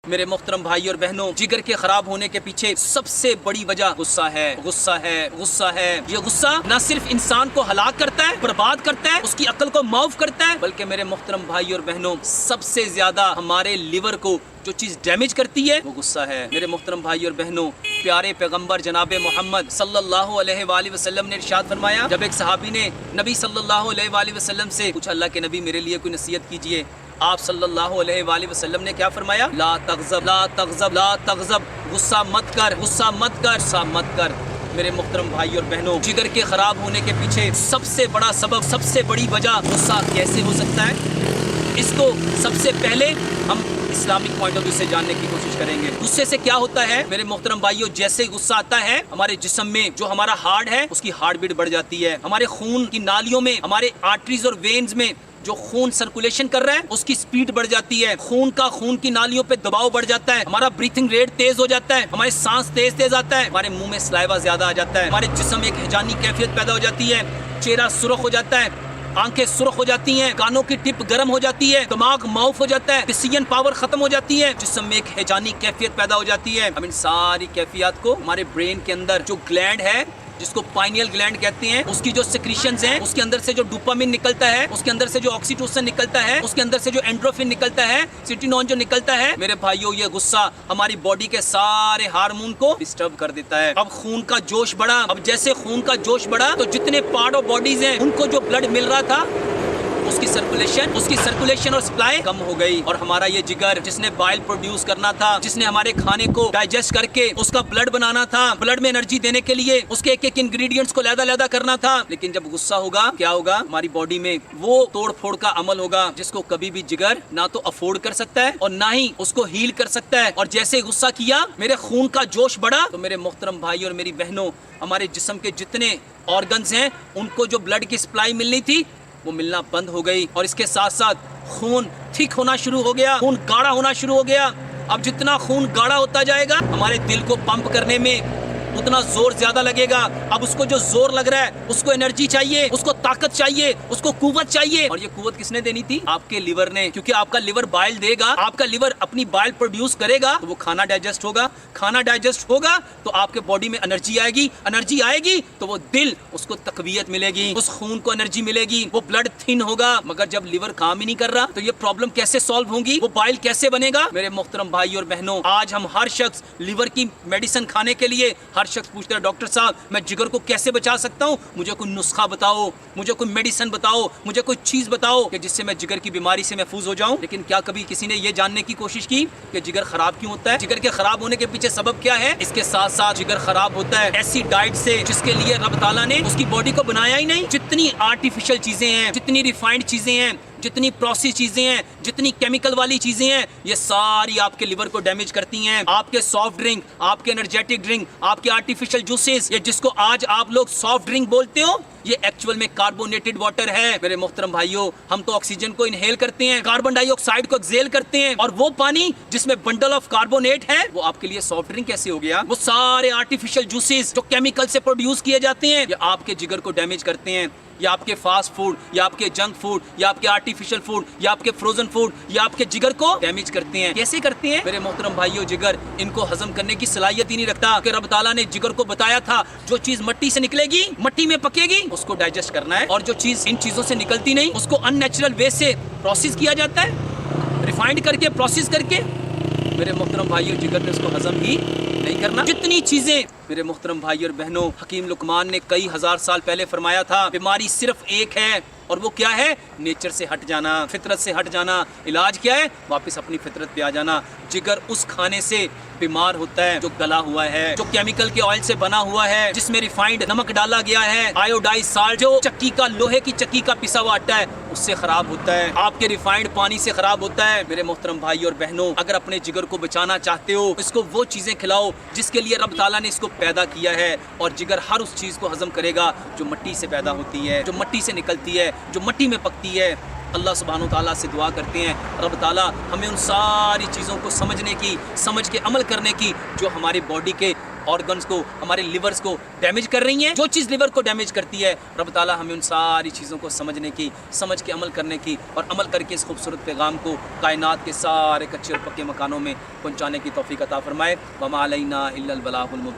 میرے محترم بھائی اور بہنوں، جگر کے خراب ہونے کے پیچھے سب سے بڑی وجہ غصہ ہے، غصہ ہے، غصہ ہے۔ یہ غصہ نہ صرف انسان کو ہلاک کرتا ہے، برباد کرتا ہے، اس کی عقل کو معاف کرتا ہے، بلکہ میرے محترم بھائی اور بہنوں، سب سے زیادہ ہمارے لیور کو جو چیز ڈیمیج کرتی ہے وہ غصہ ہے۔ میرے محترم بھائی اور بہنوں، پیارے پیغمبر جناب محمد صلی اللہ علیہ وآلہ وسلم نے ارشاد فرمایا، جب ایک صحابی نے نبی صلی اللہ علیہ وآلہ وسلم سے پوچھا، اللہ کے نبی میرے لیے کوئی نصیحت کیجیے، آپ صلی اللہ علیہ وآلہ وسلم نے کیا فرمایا؟ لا تغضب، لا تغضب، لا تغضب، غصہ مت کر، غصہ مت کر، غصہ مت کر۔ میرے محترم بھائی اور بہنوں، جگر کے خراب ہونے کے پیچھے سب سے بڑا سبب، سب سے بڑی وجہ غصہ کیسے ہو سکتا ہے؟ اس کو سب سے پہلے ہم اسلامک پوائنٹ آف ویو سے جاننے کی کوشش کریں گے۔ غصے سے کیا ہوتا ہے میرے محترم بھائیوں؟ جیسے غصہ آتا ہے ہمارے جسم میں جو ہمارا ہارٹ ہے اس کی ہارٹ بیٹ بڑھ جاتی ہے، ہمارے خون کی نالیوں میں، ہمارے آرٹریز اور وینز میں جو خون سرکولیشن کر رہا ہے اس کی سپیڈ بڑھ جاتی ہے، خون کی نالیوں پہ دباؤ بڑھ جاتا ہے، ہمارا بریتھنگ ریٹ تیز ہو جاتا ہے، ہمارے سانس تیز آتا ہے، ہمارے منہ میں سلائیوا زیادہ آ جاتا ہے، ہمارے جسم ایک ہیجانی کیفیت پیدا ہو جاتی ہے، چہرہ سرخ ہو جاتا ہے، آنکھیں سرخ ہو جاتی ہیں، کانوں کی ٹپ گرم ہو جاتی ہے، دماغ معاف ہو جاتا ہے، ڈیسیژن پاور ختم ہو جاتی ہے، جسم میں ایک ہیجانی کیفیت پیدا ہو جاتی ہے۔ ہم ان ساری کیفیات کو ہمارے برین کے اندر جو گلینڈ ہے جس کو پائنیل گلینڈ کہتے ہیں، اس کی جو سیکریشنز ہیں، اس کے اندر سے جو ڈوپامین نکلتا ہے، اس کے اندر سے جو آکسیٹوسن نکلتا ہے، اس کے اندر سے جو اینڈروفن نکلتا ہے، سیٹینون جو نکلتا ہے، میرے بھائیوں یہ غصہ ہماری باڈی کے سارے ہارمون کو ڈسٹرب کر دیتا ہے۔ اب خون کا جوش بڑھا، اب جیسے خون کا جوش بڑھا تو جتنے پارٹ آف باڈیز ہیں ان کو جو بلڈ مل رہا تھا اس کی سرکولیشن اور سپلائی کم ہو گئی، اور ہمارا یہ جگر جس نے بائل پروڈیوس کرنا تھا، جس نے ہمارے کھانے کو ڈائجسٹ کر کے اس کا بلڈ بنانا تھا، بلڈ میں انرجی دینے کے لیے اس کے ایک ایک انگریڈینٹس کو علیحدہ کرنا تھا، لیکن جب غصہ ہوگا کیا ہوگا؟ ہماری باڈی میں وہ توڑ پھوڑ کا عمل ہوگا جس کو کبھی بھی جگر نہ تو افورڈ کر سکتا ہے اور نہ ہی اس کو ہیل کر سکتا ہے۔ اور جیسے غصہ کیا میرے خون کا جوش بڑھا تو میرے محترم بھائی اور میری بہنوں، ہمارے جسم کے جتنے آرگنز ہیں ان کو جو بلڈ کی سپلائی ملنی تھی وہ ملنا بند ہو گئی، اور اس کے ساتھ ساتھ خون تھک ہونا شروع ہو گیا، خون گاڑھا ہونا شروع ہو گیا۔ اب جتنا خون گاڑھا ہوتا جائے گا ہمارے دل کو پمپ کرنے میں اتنا زور زیادہ لگے گا۔ اب اس کو جو زور لگ رہا ہے اس کو انرجی چاہیے، اس کو طاقت چاہیے، اس کو قوت چاہیے، اور یہ قوت کس نے دینی تھی؟ آپ کے لیور نے، کیونکہ آپ کا لیور بائل دے گا، آپ کا لیور اپنی بائل پروڈیوس کرے گا تو وہ کھانا ڈائجسٹ ہوگا، کھانا ڈائجسٹ ہوگا تو آپ کے باڈی میں انرجی آئے گی، انرجی آئے گی تو وہ دل اس کو تقویت ملے گی، اس خون کو انرجی ملے گی، وہ بلڈ تھن ہوگا۔ مگر جب لیور کام ہی نہیں کر رہا تو یہ پرابلم کیسے سالو ہوگی؟ وہ بائل کیسے بنے گا؟ میرے محترم بھائی اور بہنوں، آج ہم ہر شخص لیور کی میڈیسن کھانے کے لیے ہر شخص پوچھتا ہے ڈاکٹر صاحب میں جگر کو کیسے بچا سکتا ہوں؟ مجھے کوئی نسخہ بتاؤ، مجھے کوئی میڈیسن بتاؤ، مجھے کوئی چیز بتاؤ کہ جس سے میں جگر کی بیماری سے محفوظ ہو جاؤں۔ لیکن کیا کبھی کسی نے یہ جاننے کی کوشش کی کہ جگر خراب کیوں ہوتا ہے؟ جگر کے خراب ہونے کے پیچھے سبب کیا ہے؟ اس کے ساتھ ساتھ جگر خراب ہوتا ہے ایسی ڈائٹ سے جس کے لیے رب تعالیٰ نے اس کی باڈی کو بنایا ہی نہیں۔ جتنی آرٹیفیشل چیزیں ہیں، جتنی ریفائنڈ چیزیں ہیں، جتنی پروسیس چیزیں ہیں، جتنی کیمیکل والی چیزیں ہیں، یہ ساری آپ کے لیور کو ڈیمیج کرتی ہیں۔ آپ کے سافٹ ڈرنک، آپ کے انرجیٹک ڈرنک، آپ کے آرٹیفیشل جوسز، یہ جس کو آج آپ لوگ سافٹ ڈرنک بولتے ہو، یہ ایکچوئل میں کاربونیٹڈ واٹر ہے۔ میرے محترم بھائیوں، ہم تو آکسیجن کو انہیل کرتے ہیں، کاربن ڈائی آکسائڈ کو ایکسہیل کرتے ہیں، اور وہ پانی جس میں بنڈل آف کاربونیٹ ہے وہ آپ کے لیے سافٹ ڈرنک کیسے ہو گیا؟ وہ سارے آرٹیفیشل جوسز جو کیمیکل سے پروڈیوس کیے جاتے ہیں یہ آپ کے جگر کو ڈیمیج کرتے ہیں، یا آپ کے فاسٹ فوڈ، یا آپ کے جنک فوڈ، یا آپ کے آرٹیفیشل فوڈ، یا آپ کے فروزن فوڈ، یا آپ کے جگر کو ڈیمیج کرتے ہیں۔ کیسے کرتے ہیں؟ میرے محترم بھائیوں، جگر ان کو ہضم کرنے کی صلاحیت ہی نہیں رکھتا، کہ رب تعالیٰ نے جگر کو بتایا تھا جو چیز مٹی سے نکلے گی، مٹی میں پکے گی، اس کو ڈائجسٹ کرنا ہے، اور جو چیز ان چیزوں سے نکلتی نہیں اس کو ان نیچرل وے سے پروسیس کیا جاتا ہے، ریفائنڈ کر کے، پروسیس کر کے۔ میرے محترم بھائیوں، جگر نے اس کو ہضم ہی نہیں کرنا۔ جتنی چیزیں میرے محترم بھائی اور بہنوں، حکیم لقمان نے کئی ہزار سال پہلے فرمایا تھا بیماری صرف ایک ہے، اور وہ کیا ہے؟ نیچر سے ہٹ جانا، فطرت سے ہٹ جانا۔ علاج کیا ہے؟ واپس اپنی فطرت پہ آ جانا۔ جگر اس کھانے سے بیمار ہوتا ہے جو گلا ہوا ہے، جو کیمیکل کے آئل سے بنا ہوا ہے، جس میں ریفائنڈ نمک ڈالا گیا ہے، آیوڈائز سالٹ، جو چکی کا، لوہے کی چکی کا پسا ہوا آٹا ہے اس سے خراب ہوتا ہے، آپ کے ریفائنڈ پانی سے خراب ہوتا ہے۔ میرے محترم بھائی اور بہنوں، اگر اپنے جگر کو بچانا چاہتے ہو، اس کو وہ چیزیں کھلاؤ جس کے لیے رب تعالیٰ نے اس کو پیدا کیا ہے، اور جگر ہر اس چیز کو ہضم کرے گا جو مٹی سے پیدا ہوتی ہے، جو مٹی سے نکلتی ہے، جو مٹی میں پکتی ہے۔ اللہ سبحانہ و تعالیٰ سے دعا کرتے ہیں رب تعالیٰ ہمیں ان ساری چیزوں کو سمجھنے کی، سمجھ کے عمل کرنے کی جو ہماری باڈی کے آرگنز کو، ہمارے لیورز کو ڈیمیج کر رہی ہیں، جو چیز لیور کو ڈیمیج کرتی ہے رب تعالیٰ ہمیں ان ساری چیزوں کو سمجھنے کی، سمجھ کے عمل کرنے کی، اور عمل کر کے اس خوبصورت پیغام کو کائنات کے سارے کچے اور پکے مکانوں میں پہنچانے کی توفیق عطا فرمائے۔ وما علینا الا البلاغ المبین۔